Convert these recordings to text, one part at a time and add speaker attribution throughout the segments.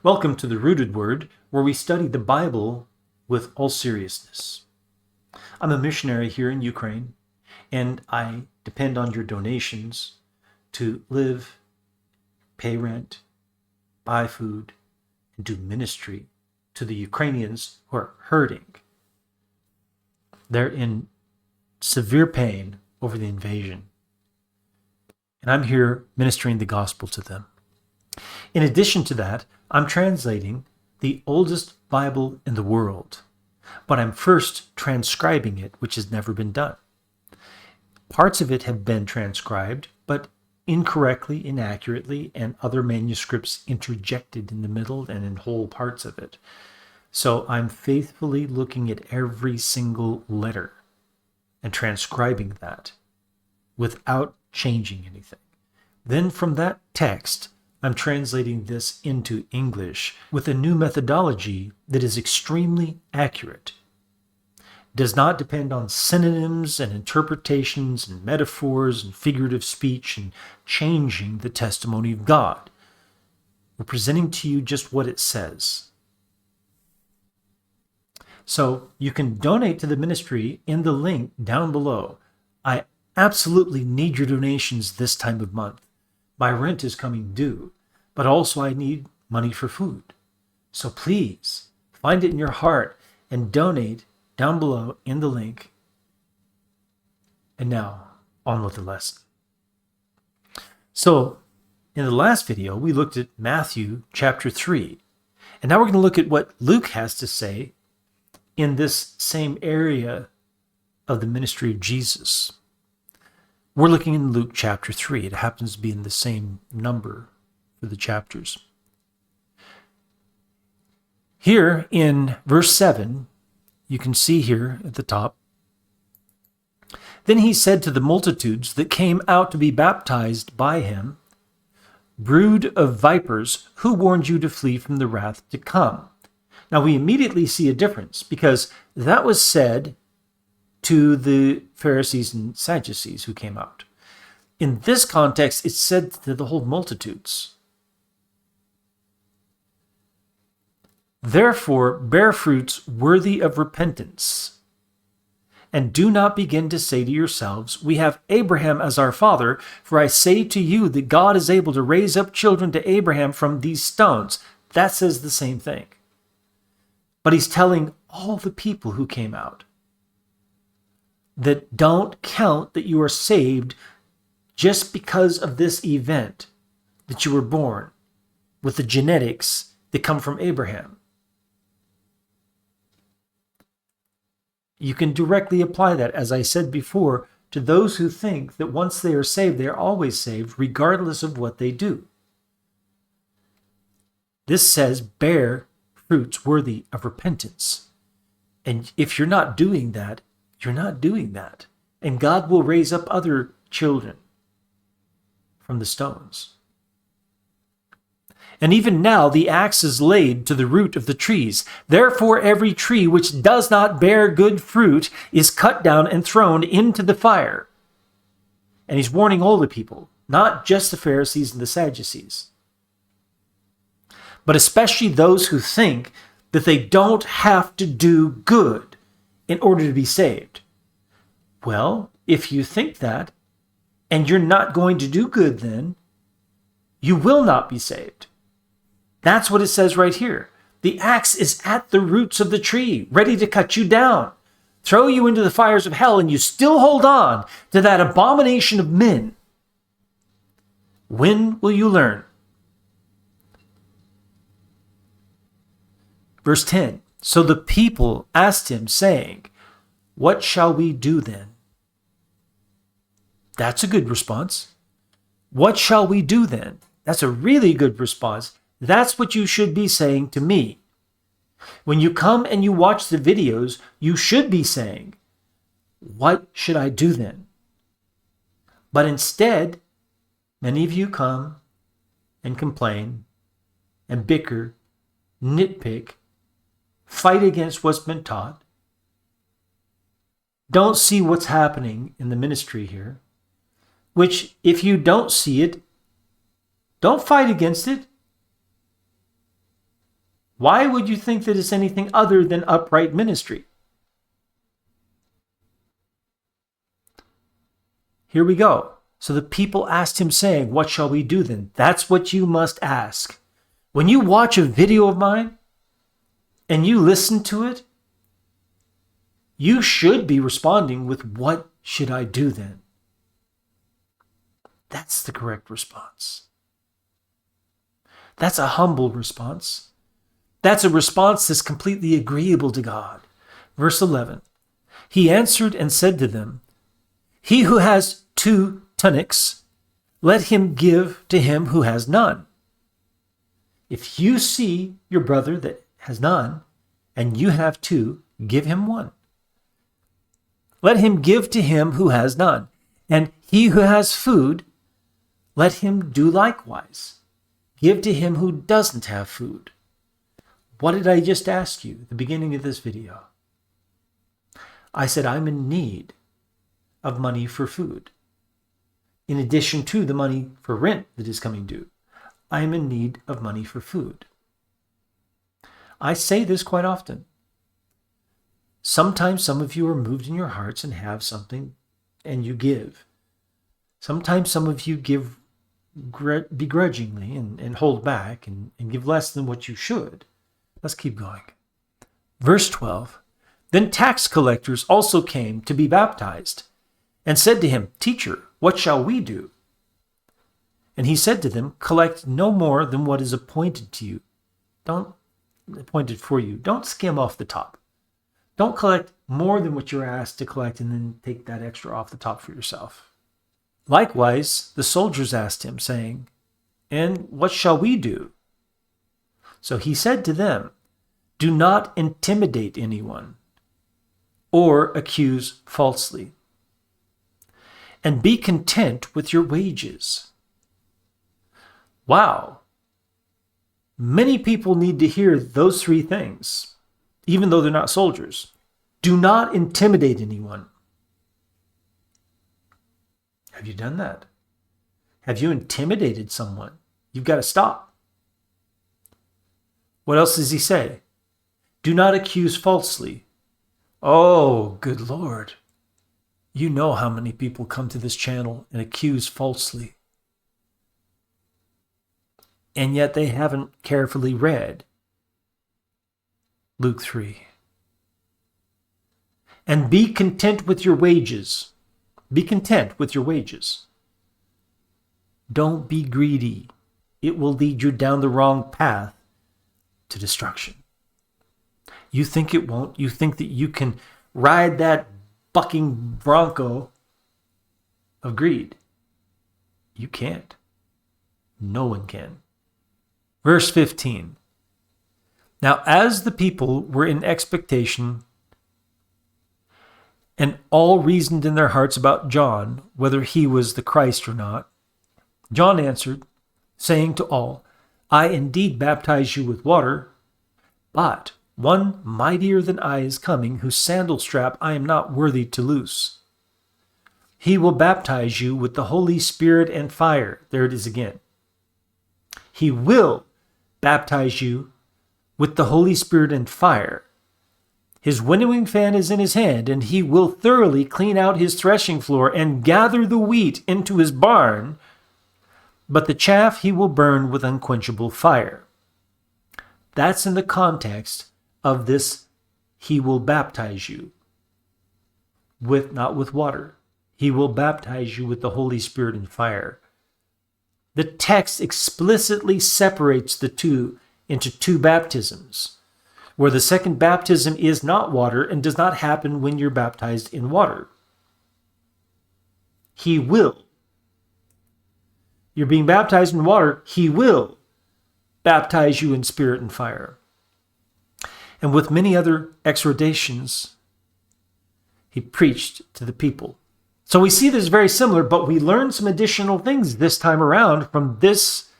Speaker 1: Welcome to the Rooted Word, where we study the Bible with all seriousness. I'm a missionary here in Ukraine, and I depend on your donations to live, pay rent, buy food, and do ministry to the Ukrainians who are hurting. They're in severe pain over the invasion, and I'm here ministering the gospel to them. In addition to that, I'm translating the oldest Bible in the world, but I'm first transcribing it, which has never been done. Parts of it have been transcribed, but incorrectly, inaccurately, and other manuscripts interjected in the middle and in whole parts of it. So I'm faithfully looking at every single letter and transcribing that without changing anything. Then from that text, I'm translating this into English with a new methodology that is extremely accurate. It does not depend on synonyms and interpretations and metaphors and figurative speech and changing the testimony of God. We're presenting to you just what it says. So you can donate to the ministry in the link down below. I absolutely need your donations this time of month. My rent is coming due, but also I need money for food. So please find it in your heart and donate down below in the link. And now, on with the lesson. So, in the last video, we looked at Matthew chapter 3. And now we're going to look at what Luke has to say in this same area of the ministry of Jesus. We're looking in Luke chapter 3. It happens to be in the same number for the chapters. Here in verse 7, you can see here at the top, "Then he said to the multitudes that came out to be baptized by him, 'Brood of vipers, who warned you to flee from the wrath to come?'" Now we immediately see a difference, because that was said to the Pharisees and Sadducees who came out. In this context, it's said to the whole multitudes. "Therefore, bear fruits worthy of repentance. And do not begin to say to yourselves, 'We have Abraham as our father,' for I say to you that God is able to raise up children to Abraham from these stones." That says the same thing. But he's telling all the people who came out that don't count that you are saved just because of this event, that you were born with the genetics that come from Abraham. You can directly apply that, as I said before, to those who think that once they are saved, they are always saved, regardless of what they do. This says, bear fruits worthy of repentance. And if you're not doing that, you're not doing that. And God will raise up other children from the stones. "And even now the axe is laid to the root of the trees. Therefore every tree which does not bear good fruit is cut down and thrown into the fire." And he's warning all the people, not just the Pharisees and the Sadducees, but especially those who think that they don't have to do good in order to be saved. Well, if you think that, and you're not going to do good, then you will not be saved. That's what it says right here. The axe is at the roots of the tree, ready to cut you down, throw you into the fires of hell, and you still hold on to that abomination of men. When will you learn? Verse 10, "So the people asked him, saying, 'What shall we do then?'" That's a good response. "What shall we do then?" That's a really good response. That's what you should be saying to me. When you come and you watch the videos, you should be saying, "What should I do then?" But instead, many of you come and complain and bicker, nitpick, fight against what's been taught, don't see what's happening in the ministry here, which if you don't see it, don't fight against it. Why would you think that it's anything other than upright ministry? Here we go. So the people asked him, saying, what shall we do then? That's what you must ask. When you watch a video of mine and you listen to it, you should be responding with, what should I do then? That's the correct response. That's a humble response. That's a response that's completely agreeable to God. Verse 11, he answered and said to them, he who has 2 tunics, let him give to him who has none. If you see your brother that has none, and you have 2, give him 1. Let him give to him who has none. And he who has food, let him do likewise. Give to him who doesn't have food. What did I just ask you at the beginning of this video? I said, I'm in need of money for food. In addition to the money for rent that is coming due, I am in need of money for food. I say this quite often. Sometimes some of you are moved in your hearts and have something and you give. Sometimes some of you give begrudgingly and hold back and give less than what you should. Let's keep going. Verse 12, then tax collectors also came to be baptized and said to him, Teacher, what shall we do? And he said to them, collect no more than what is appointed to you. Appointed for you. Don't skim off the top. Don't collect more than what you're asked to collect and then take that extra off the top for yourself. Likewise, the soldiers asked him, saying, and what shall we do? So he said to them, do not intimidate anyone or accuse falsely, and be content with your wages. Wow. Many people need to hear those 3 things, even though they're not soldiers. Do not intimidate anyone. Have you done that? Have you intimidated someone? You've got to stop. What else does he say? Do not accuse falsely. Oh, good Lord. You know how many people come to this channel and accuse falsely. And yet they haven't carefully read Luke 3. And be content with your wages. Be content with your wages. Don't be greedy. It will lead you down the wrong path to destruction. You think it won't. You think that you can ride that bucking bronco of greed. You can't. No one can. Verse 15. Now, as the people were in expectation, and all reasoned in their hearts about John, whether he was the Christ or not, John answered, saying to all, I indeed baptize you with water, but one mightier than I is coming, whose sandal strap I am not worthy to loose. He will baptize you with the Holy Spirit and fire. There it is again. He will baptize you with the Holy Spirit and fire. His winnowing fan is in his hand, and he will thoroughly clean out his threshing floor and gather the wheat into his barn, but the chaff he will burn with unquenchable fire. That's in the context of this, he will baptize you with, not with water. He will baptize you with the Holy Spirit and fire. The text explicitly separates the two into 2 baptisms, where the second baptism is not water and does not happen when you're baptized in water. He will. You're being baptized in water, he will baptize you in spirit and fire. And with many other exhortations, he preached to the people. So we see this very similar, but we learn some additional things this time around from this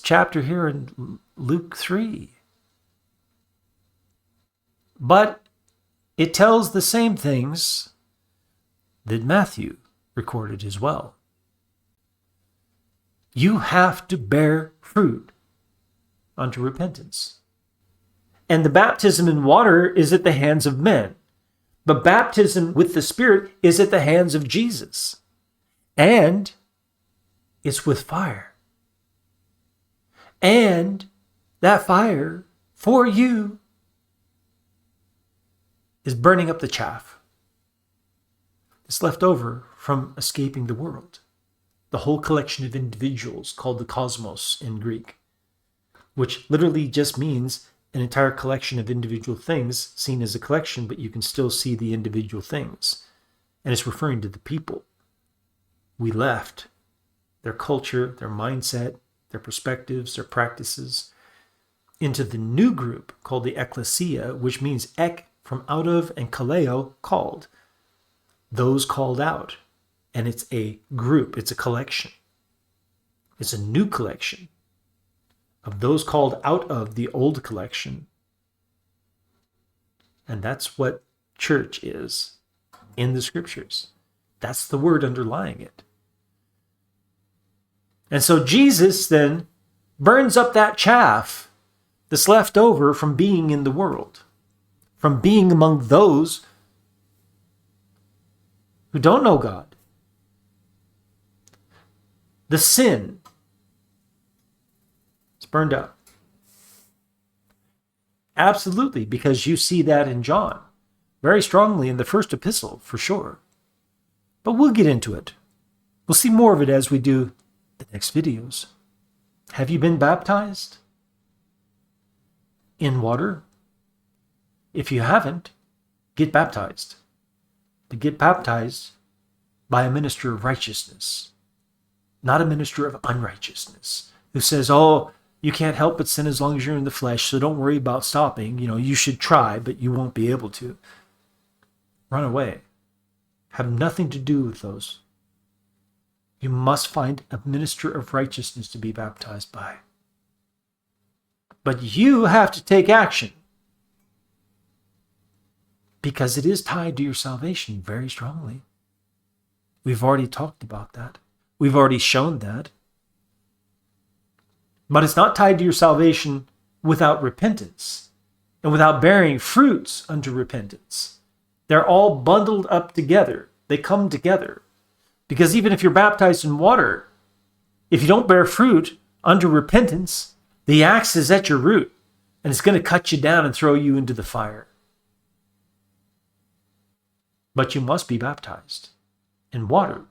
Speaker 1: chapter here in Luke 3. But it tells the same things that Matthew recorded as well. You have to bear fruit. unto repentance. And the baptism in water is at the hands of men. But baptism with the Spirit is at the hands of Jesus. And it's with fire. And that fire for you is burning up the chaff that's left over from escaping the world. The whole collection of individuals called the cosmos in Greek, which literally just means an entire collection of individual things seen as a collection, but you can still see the individual things. And it's referring to the people. We left their culture, their mindset, their perspectives, their practices, into the new group called the ecclesia, which means ek, from out of, and kaleo, called. Those called out. And it's a group, it's a collection. It's a new collection of those called out of the old collection. And that's what church is in the scriptures. That's the word underlying it. And so Jesus then burns up that chaff that's left over from being in the world, from being among those who don't know God. The sin is burned up. Absolutely, because you see that in John very strongly in the first epistle, for sure. But we'll get into it. We'll see more of it as we do the next videos. Have you been baptized in water? If you haven't, get baptized. But get baptized by a minister of righteousness, not a minister of unrighteousness, who says, oh, you can't help but sin as long as you're in the flesh, so don't worry about stopping. You should try, but you won't be able to. Run away. Have nothing to do with those. You must find a minister of righteousness to be baptized by. But you have to take action, because it is tied to your salvation very strongly. We've already talked about that. We've already shown that. But it's not tied to your salvation without repentance and without bearing fruits unto repentance. They're all bundled up together. They come together. Because even if you're baptized in water, if you don't bear fruit unto repentance, the axe is at your root, and it's going to cut you down and throw you into the fire. But you must be baptized in water